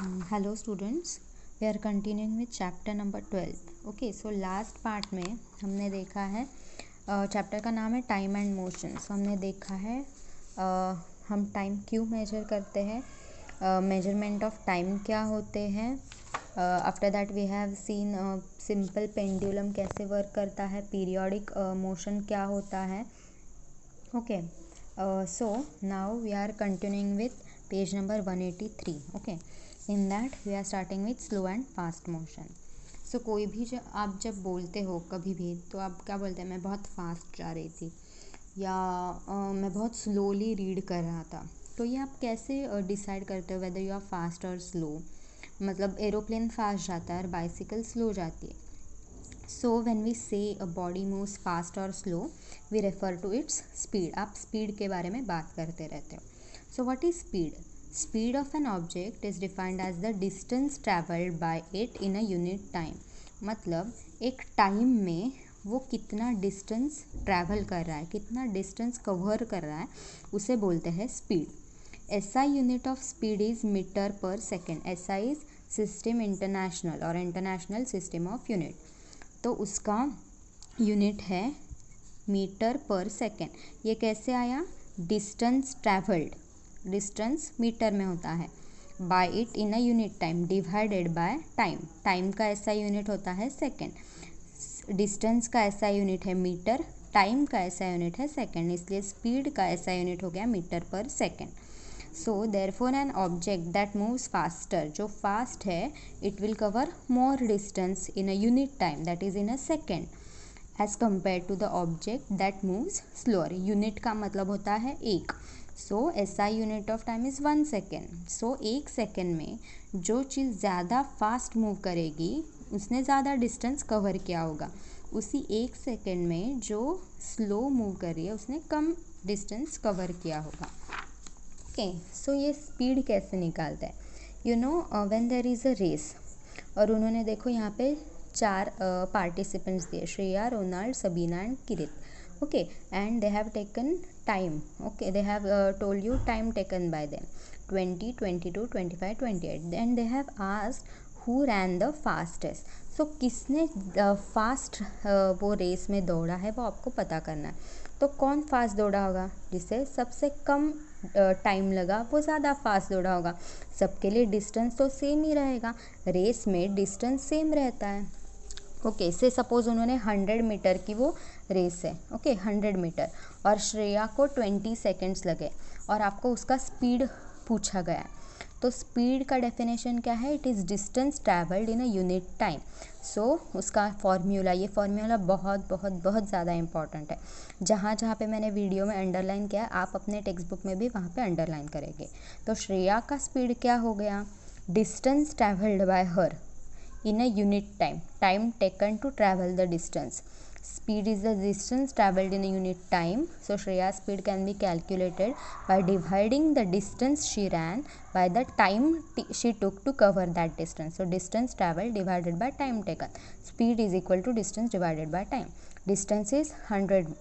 Hello students, we are continuing with chapter number 12. Okay, so last part में हमने देखा है चैप्टर का नाम है टाइम एंड मोशन. सो हमने देखा है हम टाइम क्यों मेजर करते हैं, मेजरमेंट ऑफ टाइम क्या होते हैं. After that we have seen simple pendulum कैसे वर्क करता है, पीरियोडिक मोशन क्या होता है. Okay, so now we are continuing with page number 183. Okay, in that we are starting with slow and fast motion. So कोई भी आप जब बोलते हो कभी भी तो आप क्या बोलते हैं, मैं बहुत फास्ट जा रही थी या मैं बहुत स्लोली रीड कर रहा था. तो ये आप कैसे डिसाइड करते हो वेदर यू आर फास्ट और स्लो. मतलब एरोप्लेन फास्ट जाता है और बाइसिकल स्लो जाती है. So when we say a body moves fast or slow, we refer to its speed. आप speed के बारे में बात करते रहते हो. So what is speed? Speed of an object is defined as the distance traveled by it in a unit time. मतलब एक टाइम में वो कितना डिस्टेंस ट्रैवल कर रहा है, कितना डिस्टेंस कवर कर रहा है, उसे बोलते हैं speed. SI unit of speed is metre पर second. SI is system international और इंटरनेशनल सिस्टम ऑफ यूनिट. तो उसका यूनिट है मीटर पर सेकेंड. ये कैसे आया, डिस्टेंस ट्रैवल्ड, डिस्टेंस मीटर में होता है, by it in a unit time divided by time. Time का ऐसा यूनिट होता है सेकेंड, डिस्टेंस का ऐसा यूनिट है मीटर, टाइम का ऐसा यूनिट है सेकेंड, इसलिए स्पीड का ऐसा यूनिट हो गया मीटर पर second. So therefore an object that moves faster, जो फास्ट है, it will cover more distance in a unit time, that is in a second, as compared to the object that moves slower. Unit का मतलब होता है एक. So SI unit of time is 1 second. So एक second में जो चीज़ ज़्यादा fast move करेगी उसने ज़्यादा डिस्टेंस कवर किया होगा. उसी एक सेकेंड में जो स्लो मूव कर रही है उसने कम डिस्टेंस कवर किया होगा. ओके, सो ये स्पीड कैसे निकालता है. You know when there is a race, और उन्होंने देखो यहाँ पे 4 पार्टिसिपेंट्स दिए, Shreya, Ronald, Sabina and Kirit. Okay, and they have taken time. Okay, they have told you time taken by them 20, 22, 25, 28. And they have asked who ran the fastest. So किसने fast वो race में दौड़ा है वो आपको पता करना है. तो कौन फास्ट दौड़ा होगा, जिसे सबसे कम टाइम लगा वो ज़्यादा फास्ट दौड़ा होगा. सबके लिए डिस्टेंस तो सेम ही रहेगा, रेस में डिस्टेंस सेम रहता है. ओके, से सपोज़ उन्होंने 100 मीटर की वो रेस है. ओके, 100 मीटर, और श्रेया को 20 सेकेंड्स लगे और आपको उसका स्पीड पूछा गया है. तो स्पीड का डेफिनेशन क्या है, it is distance travelled in a unit time. So उसका फॉर्मूला, ये फॉर्मूला बहुत बहुत बहुत ज़्यादा इंपॉर्टेंट है. जहाँ जहाँ पे मैंने वीडियो में अंडरलाइन किया है आप अपने टेक्स्ट बुक में भी वहाँ पे अंडरलाइन करेंगे. तो श्रेया का स्पीड क्या हो गया, distance travelled bye her in a unit time, time taken to travel the distance. Speed is the distance traveled in a unit time. So Shreya's speed can be calculated by dividing the distance she ran by the time she took to cover that distance. So distance traveled divided by time taken. Speed is equal to distance divided by time. Distance is 100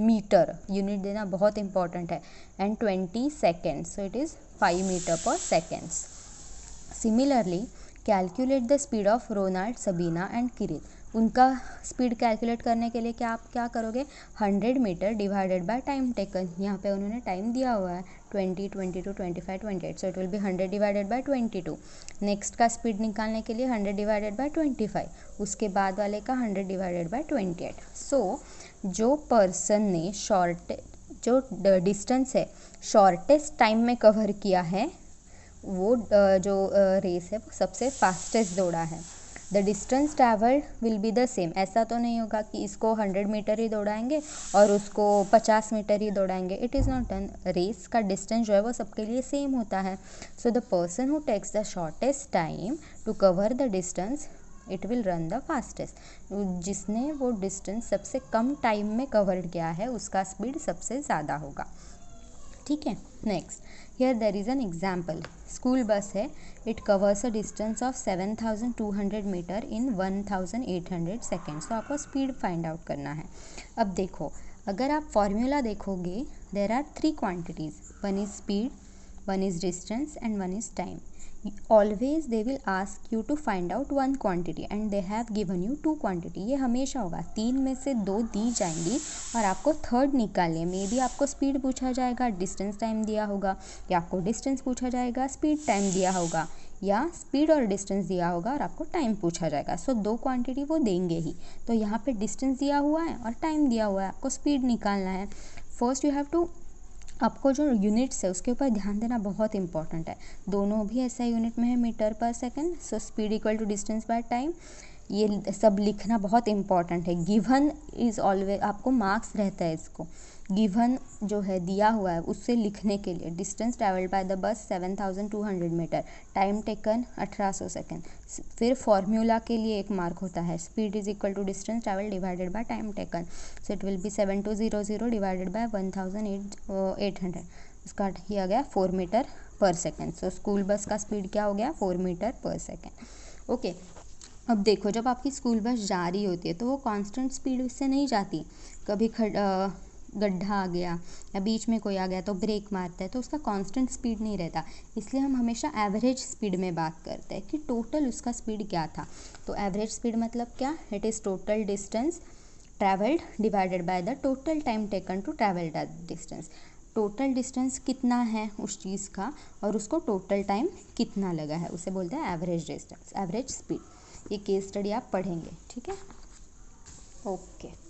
metre, unit देना बहुत important है, and 20 seconds, so it is 5 metre per seconds. Similarly calculate the speed of Ronald, Sabina and Kirit. उनका speed calculate करने के लिए आप क्या करोगे, 100 metre divided by time taken. यहाँ पे उन्होंने टाइम दिया हुआ है 20, 22, 25, 28, सो it will B 100 divided by 22. Next का स्पीड निकालने के लिए 100 डिवाइडेड बाय 25, उसके बाद वाले का 100 डिवाइडेड बाय 28. सो जो पर्सन ने जो डिस्टेंस है शॉर्टेस्ट टाइम में कवर किया है वो जो रेस है वो सबसे फास्टेस्ट दौड़ा है. The distance travelled will be the same. ऐसा तो नहीं होगा कि इसको 100 मीटर ही दौड़ाएंगे और उसको 50 मीटर ही दौड़ाएंगे. It is not done. Race का डिस्टेंस जो है वो सबके लिए सेम होता है. So the person who takes the shortest time to cover the distance it will run the fastest. जिसने वो डिस्टेंस सबसे कम टाइम में कवर किया है उसका स्पीड सबसे ज़्यादा होगा. ठीक है, next here there is an example. School bus है, it covers a distance of 7200 metre in 1800 seconds. तो आपको स्पीड फाइंड आउट करना है. अब देखो, अगर आप फॉर्मूला देखोगे there are 3 quantities, one is speed, one is distance and one is time. Always they will ask you to find out one quantity and they have given you two quantity. ये हमेशा होगा, 3 में से 2 दी जाएंगी और आपको third निकालनी है। मे बी आपको स्पीड पूछा जाएगा, डिस्टेंस टाइम दिया होगा, या आपको डिस्टेंस पूछा जाएगा, स्पीड टाइम दिया होगा, या स्पीड और डिस्टेंस दिया होगा और आपको टाइम पूछा जाएगा। सो 2 क्वांटिटी वो देंगे ही। तो यहाँ पे डिस्टेंस दिया हुआ है और टाइम दिया हुआ है, आपको स्पीड निकालना है। फर्स्ट यू हैव टू, आपको जो यूनिट्स है उसके ऊपर ध्यान देना बहुत इंपॉर्टेंट है। दोनों भी ऐसा यूनिट में है, मीटर पर second. So speed equal to distance by time, ये सब लिखना बहुत इंपॉर्टेंट है। गिवन इज़ ऑलवेज, आपको मार्क्स रहता है इसको, गिवन जो है दिया हुआ है उससे लिखने के लिए। Distance travelled bye the bus 7200 metre, time taken 1800 second. फिर फॉर्मूला के लिए एक मार्क होता है, speed is equal to distance travel divided by time taken. So it will be 7200 divided by 1800, उसका किया गया 4 मीटर पर सेकेंड। सो स्कूल बस का स्पीड क्या हो गया, 4 मीटर पर सेकेंड। ओके, अब देखो जब आपकी स्कूल बस जा रही होती है तो वो कांस्टेंट स्पीड से नहीं जाती। कभी गड्ढा आ गया या बीच में कोई आ गया तो ब्रेक मारता है, तो उसका कांस्टेंट स्पीड नहीं रहता। इसलिए हम हमेशा एवरेज स्पीड में बात करते हैं कि टोटल उसका स्पीड क्या था। तो एवरेज स्पीड मतलब क्या, it is total distance travelled divided by the total time taken to travel that distance. Total distance कितना है उस चीज़ का और उसको टोटल टाइम कितना लगा है, उसे बोलते हैं एवरेज डिस्टेंस, एवरेज स्पीड। ये केस स्टडी आप पढ़ेंगे, ठीक है। ओके।